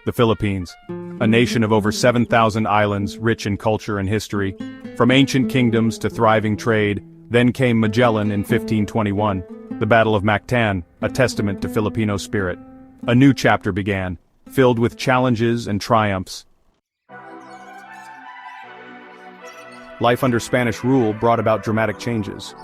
The Philippines, a nation of over 7,000 islands rich in culture and history, from ancient kingdoms to thriving trade. Then came Magellan in 1521, the Battle of Mactan, a testament to Filipino spirit. A new chapter began, filled with challenges and triumphs. Life under Spanish rule brought about dramatic changes.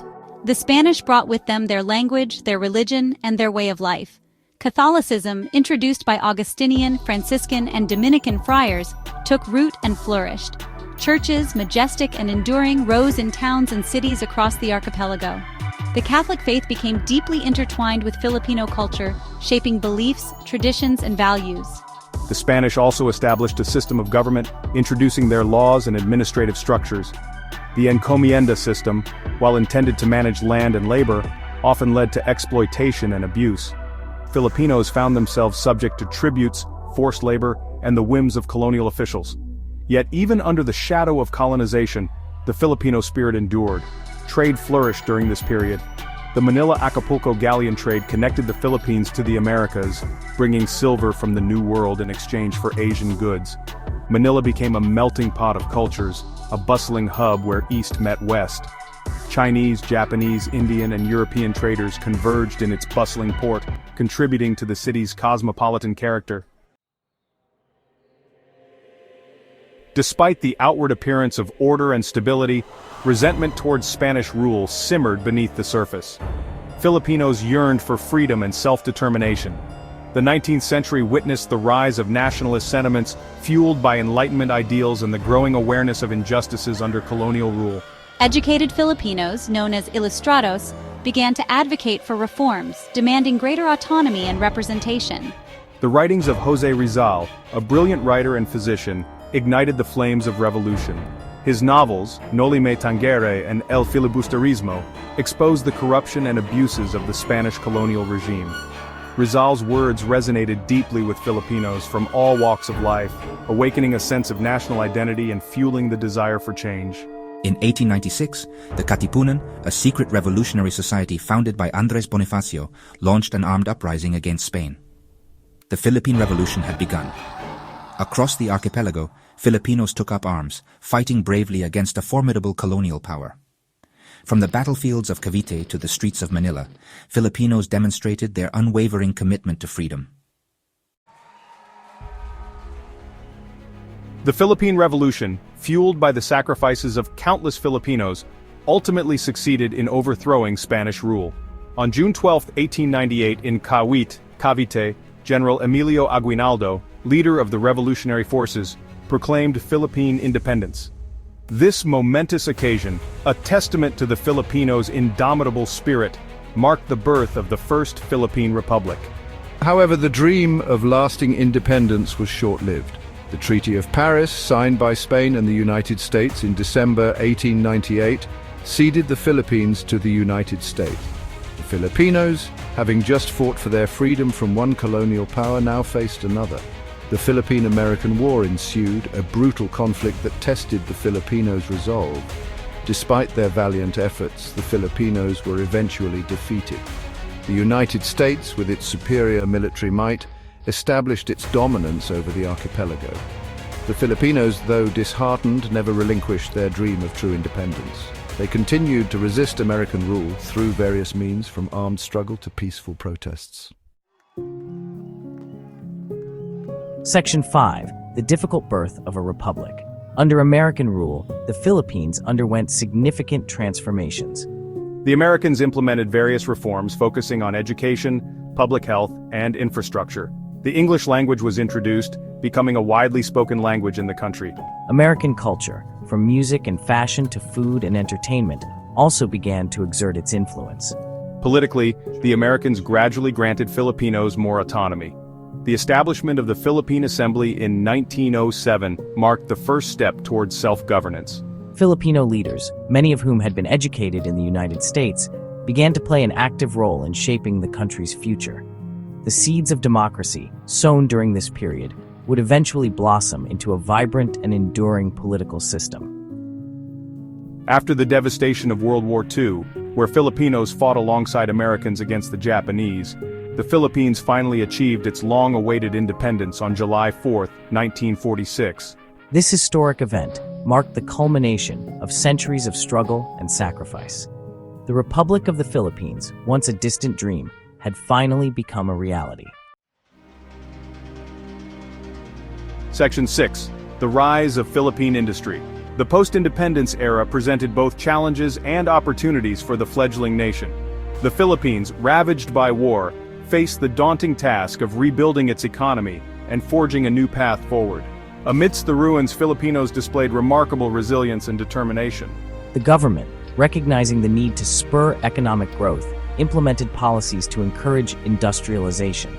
The Spanish brought with them their language, their religion, and their way of life. Catholicism, introduced by Augustinian, Franciscan, and Dominican friars, took root and flourished. Churches, majestic and enduring, rose in towns and cities across the archipelago. The Catholic faith became deeply intertwined with Filipino culture, shaping beliefs, traditions, and values. The Spanish also established a system of government, introducing their laws and administrative structures. The encomienda system, while intended to manage land and labor, often led to exploitation and abuse. Filipinos found themselves subject to tributes, forced labor, and the whims of colonial officials. Yet even under the shadow of colonization, the Filipino spirit endured. Trade flourished during this period. The Manila-Acapulco galleon trade connected the Philippines to the Americas, bringing silver from the New World in exchange for Asian goods. Manila became a melting pot of cultures, a bustling hub where East met West. Chinese, Japanese, Indian, and European traders converged in its bustling port, contributing to the city's cosmopolitan character. Despite the outward appearance of order and stability, resentment towards Spanish rule simmered beneath the surface. Filipinos yearned for freedom and self-determination. The 19th century witnessed the rise of nationalist sentiments, fueled by Enlightenment ideals and the growing awareness of injustices under colonial rule. Educated Filipinos, known as ilustrados, began to advocate for reforms, demanding greater autonomy and representation. The writings of José Rizal, a brilliant writer and physician, ignited the flames of revolution. His novels, Noli Me Tangere and El Filibusterismo, exposed the corruption and abuses of the Spanish colonial regime. Rizal's words resonated deeply with Filipinos from all walks of life, awakening a sense of national identity and fueling the desire for change. In 1896, the Katipunan, a secret revolutionary society founded by Andres Bonifacio, launched an armed uprising against Spain. The Philippine Revolution had begun. Across the archipelago, Filipinos took up arms, fighting bravely against a formidable colonial power. From the battlefields of Cavite to the streets of Manila, Filipinos demonstrated their unwavering commitment to freedom. The Philippine Revolution, fueled by the sacrifices of countless Filipinos, ultimately succeeded in overthrowing Spanish rule. On June 12, 1898 in Cavite, General Emilio Aguinaldo, leader of the revolutionary forces, proclaimed Philippine independence. This momentous occasion, a testament to the Filipinos' indomitable spirit, marked the birth of the first Philippine Republic. However, the dream of lasting independence was short-lived. The Treaty of Paris, signed by Spain and the United States in December 1898, ceded the Philippines to the United States. The Filipinos, having just fought for their freedom from one colonial power, now faced another. The Philippine-American War ensued, a brutal conflict that tested the Filipinos' resolve. Despite their valiant efforts, the Filipinos were eventually defeated. The United States, with its superior military might, established its dominance over the archipelago. The Filipinos, though disheartened, never relinquished their dream of true independence. They continued to resist American rule through various means, from armed struggle to peaceful protests. Section 5. The difficult birth of a republic. Under American rule, the Philippines underwent significant transformations. The Americans implemented various reforms focusing on education, public health, and infrastructure. The English language was introduced, becoming a widely spoken language in the country. American culture, from music and fashion to food and entertainment, also began to exert its influence. Politically, the Americans gradually granted Filipinos more autonomy. The establishment of the Philippine Assembly in 1907 marked the first step towards self-governance. Filipino leaders, many of whom had been educated in the United States, began to play an active role in shaping the country's future. The seeds of democracy, sown during this period, would eventually blossom into a vibrant and enduring political system. After the devastation of World War II, where Filipinos fought alongside Americans against the Japanese, the Philippines finally achieved its long-awaited independence on July 4, 1946. This historic event marked the culmination of centuries of struggle and sacrifice. The Republic of the Philippines, once a distant dream, had finally become a reality. Section 6. The rise of Philippine industry. The post-independence era presented both challenges and opportunities for the fledgling nation. The Philippines, ravaged by war, faced the daunting task of rebuilding its economy and forging a new path forward. Amidst the ruins, Filipinos displayed remarkable resilience and determination. The government, recognizing the need to spur economic growth, implemented policies to encourage industrialization.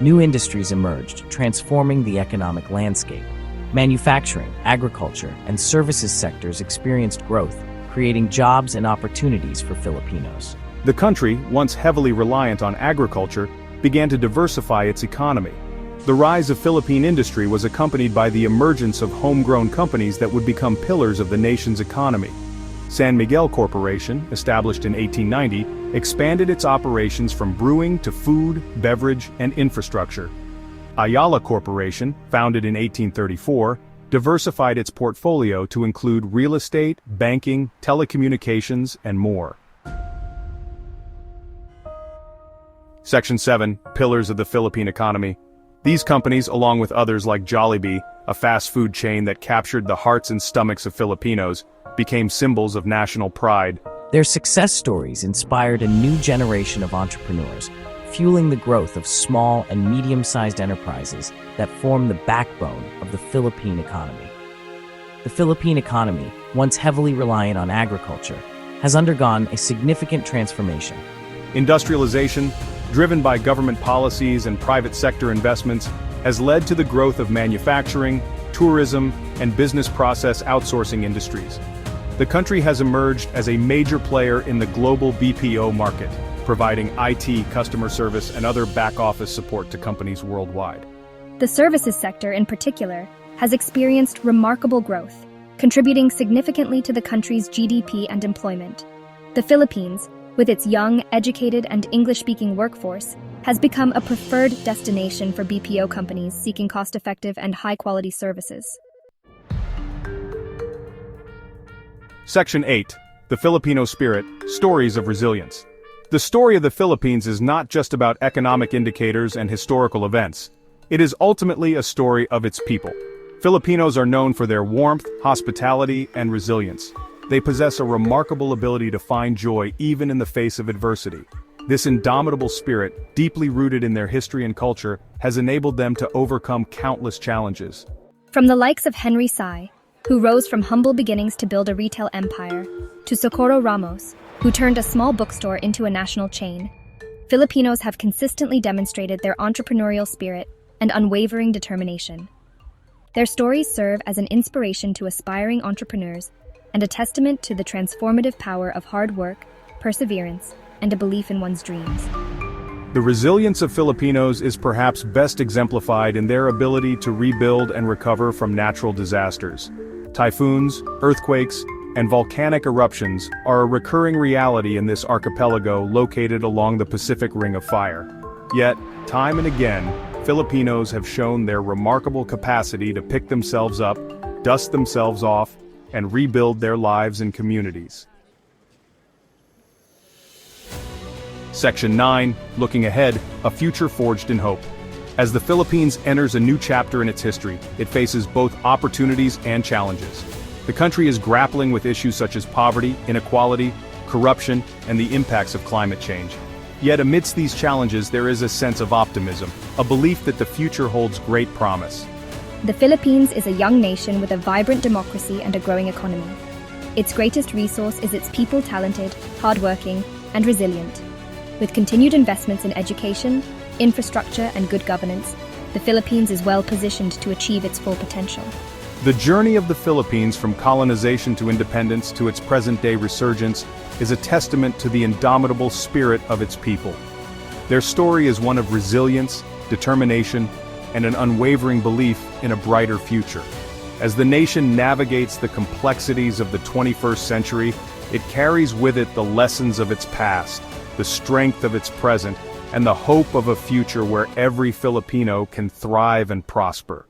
New industries emerged, transforming the economic landscape. Manufacturing, agriculture, and services sectors experienced growth, creating jobs and opportunities for Filipinos. The country, once heavily reliant on agriculture, began to diversify its economy. The rise of Philippine industry was accompanied by the emergence of homegrown companies that would become pillars of the nation's economy. San Miguel Corporation, established in 1890, expanded its operations from brewing to food, beverage, and infrastructure. Ayala Corporation, founded in 1834, diversified its portfolio to include real estate, banking, telecommunications, and more. Section 7. Pillars of the Philippine economy. These companies, along with others like Jollibee, a fast food chain that captured the hearts and stomachs of Filipinos, became symbols of national pride. Their success stories inspired a new generation of entrepreneurs, fueling the growth of small and medium-sized enterprises that form the backbone of the Philippine economy. The Philippine economy, once heavily reliant on agriculture, has undergone a significant transformation. Industrialization, driven by government policies and private sector investments, has led to the growth of manufacturing, tourism, and business process outsourcing industries. The country has emerged as a major player in the global BPO market, providing IT, customer service, and other back-office support to companies worldwide. The services sector, in particular, has experienced remarkable growth, contributing significantly to the country's GDP and employment. The Philippines, with its young, educated, and English-speaking workforce, has become a preferred destination for BPO companies seeking cost-effective and high-quality services. Section 8. The Filipino Spirit, Stories of Resilience. The story of the Philippines is not just about economic indicators and historical events. It is ultimately a story of its people. Filipinos are known for their warmth, hospitality, and resilience. They possess a remarkable ability to find joy even in the face of adversity. This indomitable spirit, deeply rooted in their history and culture, has enabled them to overcome countless challenges. From the likes of Henry Sy, who rose from humble beginnings to build a retail empire, to Socorro Ramos, who turned a small bookstore into a national chain, Filipinos have consistently demonstrated their entrepreneurial spirit and unwavering determination. Their stories serve as an inspiration to aspiring entrepreneurs and a testament to the transformative power of hard work, perseverance, and a belief in one's dreams. The resilience of Filipinos is perhaps best exemplified in their ability to rebuild and recover from natural disasters. Typhoons, earthquakes, and volcanic eruptions are a recurring reality in this archipelago located along the Pacific Ring of Fire. Yet, time and again, Filipinos have shown their remarkable capacity to pick themselves up, dust themselves off, and rebuild their lives and communities. Section 9. Looking ahead, a future forged in hope. As the Philippines enters a new chapter in its history, it faces both opportunities and challenges. The country is grappling with issues such as poverty, inequality, corruption, and the impacts of climate change. Yet amidst these challenges there is a sense of optimism, a belief that the future holds great promise. The Philippines is a young nation with a vibrant democracy and a growing economy. Its greatest resource is its people, talented, hardworking, and resilient. With continued investments in education, infrastructure, and good governance, the Philippines is well positioned to achieve its full potential. The journey of the Philippines from colonization to independence to its present-day resurgence is a testament to the indomitable spirit of its people. Their story is one of resilience, determination, and an unwavering belief in a brighter future. As the nation navigates the complexities of the 21st century, it carries with it the lessons of its past, the strength of its present, and the hope of a future where every Filipino can thrive and prosper.